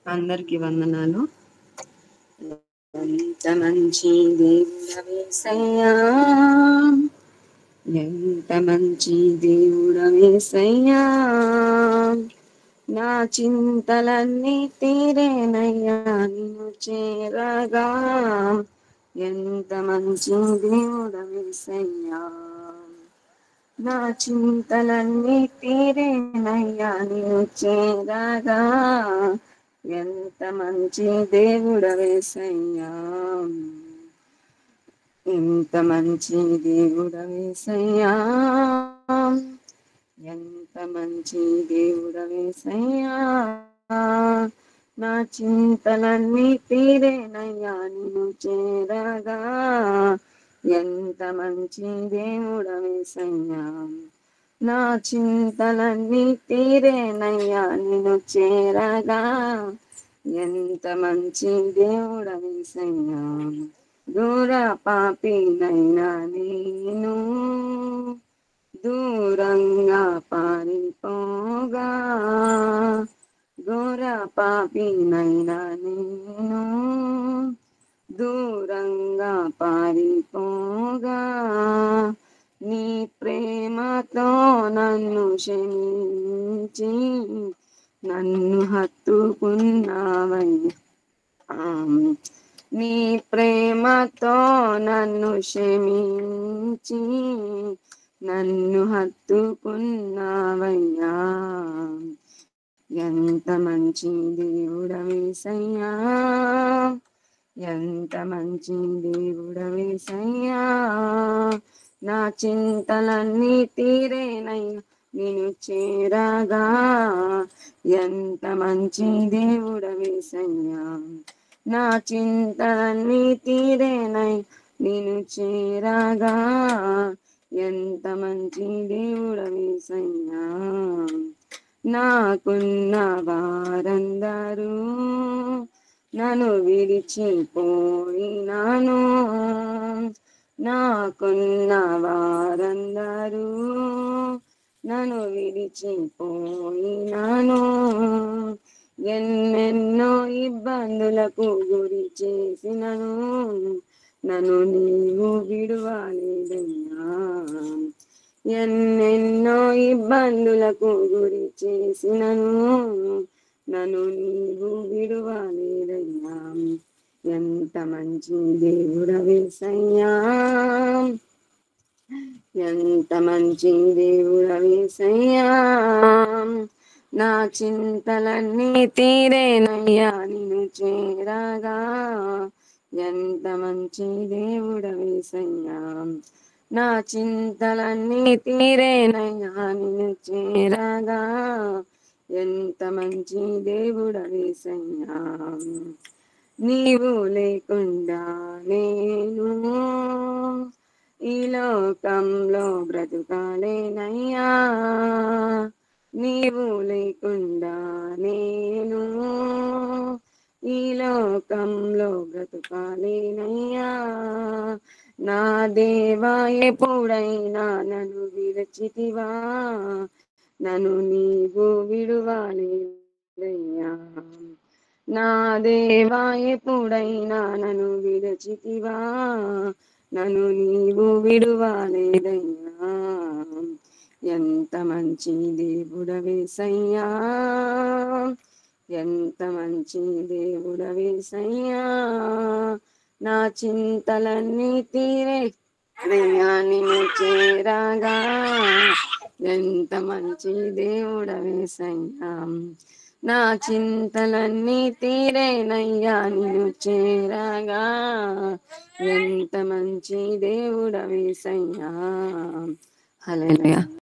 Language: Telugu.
అందరికి వందనాలు. ఎంత మంచి దేవుడవేసయ్యా, ఎంత మంచి దేవుడవేసయ్యా, నా చింతలన్నీ తీరేనయ్యా నిన్ను చేరగా. ఎంత మంచి దేవుడవేసయ్యా, నా చింతలన్నీ తీరేనయ్యా నిన్ను చేరగా. ఎంత మంచి దేవుడవేసయ్యా, ఎంత మంచి దేవుడవేసయ్యా, ఎంత మంచి దేవుడవేసయ్యా, నా చింతలన్నీ తీరేనయ్యా నిన్ను చేరగా. ఎంత మంచి దేవుడవేసయ్యా, నా చింతలన్నీ తీరేనయ్యా నిన్ను చేరగా. ఎంత మంచి దేవుడవేసయ్యా, దూర పాపినైనా నేను దూరంగా పారిపోగా, ఘోర పాపినైనా నేను దూరంగా పారిపోగా, నీ ప్రేమతో నన్ను క్షమించి నన్ను హత్తుకున్నావయ్యా. నీ ప్రేమతో నన్ను క్షమించి నన్ను హత్తుకున్నావయ్యా. ఎంత మంచి దేవుడవేసయ్యా, ఎంత మంచి దేవుడవేసయ్యా, నా చింతలన్నీ తీరేనయ్యా నిన్ను చేరగా. ఎంత మంచి దేవుడవేసయ్యా, నా చింతలన్నీ తీరేనయ్యా నిన్ను చేరగా. ఎంత మంచి దేవుడవేసయ్యా, నాకున్న వారందరూ నన్ను విడిచిపోయినాను, నాకున్న వారందరూ నన్ను విడిచిపోయినాను, ఎన్నెన్నో ఇబ్బందులకు గురి చేసినను నన్ను నీవు విడువలేదయ్యా. ఎన్నెన్నో ఇబ్బందులకు గురి చేసినను నన్ను నీవు విడువలేదయ్యా. ఎంత మంచి దేవుడవేసయ్యా, ఎంత మంచి దేవుడవేసయ్యా, నా చింతలన్నీ తీరేనయ్యా నిన్ను చేరగా. ఎంత మంచి దేవుడవేసయ్యా, నా చింతలన్నీ తీరేనయ్యా నిన్ను చేరగా. ఎంత మంచి దేవుడవేసయ్యా, నీవు లేకుండా నేను ఈ లోకంలో బ్రతుకాలేనయ్యా, నీవు లేకుండా నేను ఈ లోకంలో బ్రతుకాలేనయ్యా. నా దేవా ఎప్పుడైనా నన్ను విడిచితివా, నన్ను నీవు విడువలేదయ్యా. నా దేవా ఎప్పుడైనా నన్ను విడిచితివా, నన్ను నీవు విడువలేదయ్యా. ఎంత మంచి దేవుడవేసయ్యా, ఎంత మంచి దేవుడవేసయ్యా, నా చింతలన్నీ తీరేనయ్యా నిన్ను చేరగా. ఎంత మంచి దేవుడవేసయ్యా, నా చింతలన్నీ తీరేనయ్యా నిన్ను చేరగా. ఎంత మంచి దేవుడవేసయ్యా. హల్లెలూయా.